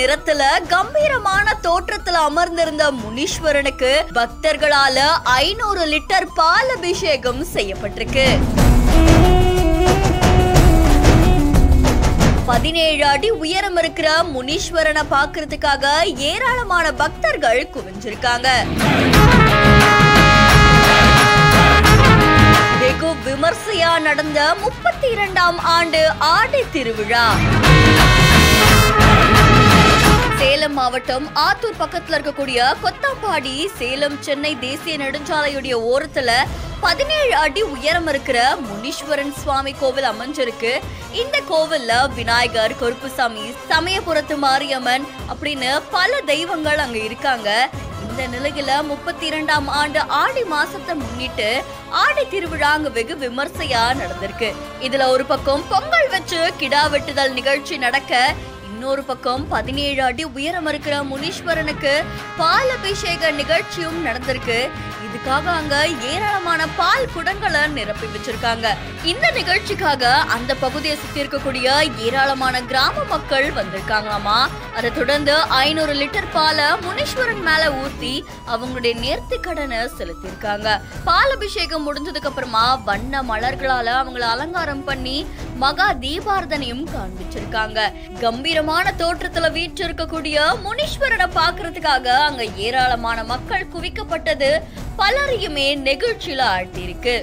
நிறத்துல கம்பீரமான தோற்றத்துல அமர்ந்திருந்த முனீஸ்வரனுக்கு பக்தர்களால 500 லிட்டர் பால் அபிஷேகம் செய்யப்பட்டிருக்கு. 17 அடி உயரம் இருக்கிற முனீஸ்வரனை பாக்குறதுக்காக ஏராளமான பக்தர்கள் குவிஞ்சிருக்காங்க. வெகு விமர்சையா நடந்த 32ஆம் ஆண்டு ஆடி திருவிழா. சேலம் மாவட்டம் ஆத்தூர் பக்கத்துல இருக்கக்கூடிய கொத்தாம்பாடி சேலம் சென்னை தேசிய நெடுஞ்சாலையுடைய ஓரத்துல 17 அடி உயரம் இருக்கிற முனீஸ்வரன் சுவாமி கோவில் அமைஞ்சிருக்கு. இந்த கோவில்ல விநாயகர், கருப்புசாமி, சமயபுரத்து மாரியம்மன் அப்படின்னு பல தெய்வங்கள் அங்க இருக்காங்க. இந்த நிலையில 32ஆம் ஆண்டு ஆடி மாசத்தை முன்னிட்டு ஆடி திருவிழா அங்க வெகு விமர்சையா நடந்திருக்கு. இதுல ஒரு பக்கம் பொங்கல் வச்சு கிடா வெட்டுதல் நிகழ்ச்சி நடக்க, இன்னொரு பக்கம் 17 அடி உயரம் இருக்கிற முனீஸ்வரனுக்கு பால் அபிஷேக நிகழ்ச்சியும் நடந்திருக்கு. இதுக்காக அங்க ஏராளமான பால் குடங்களை நிரப்பி வச்சிருக்காங்க. இந்த நிகழ்ச்சிக்காக அந்த பகுதியை சுத்தி இருக்கக்கூடிய ஏராளமான கிராம மக்கள் வந்திருக்காங்களாமா. அதை தொடர்ந்து 500 லிட்டர் பாலை முனீஸ்வரன் மேல ஊத்தி அவங்களுடைய நேர்த்தி கடனை செலுத்திருக்காங்க. பால் அபிஷேகம் முடிஞ்சதுக்கு அப்புறமா வண்ண மலர்களால அவங்களை அலங்காரம் பண்ணி மகா தீபாரதனையும் காண்பிச்சிருக்காங்க. கம்பீரமான தோற்றத்துல வீற்றிருக்கக்கூடிய முனீஸ்வரனை பாக்குறதுக்காக அங்க ஏராளமான மக்கள் குவிக்கப்பட்டது பலரையுமே நெகிழ்ச்சியில ஆழ்த்தியிருக்கு.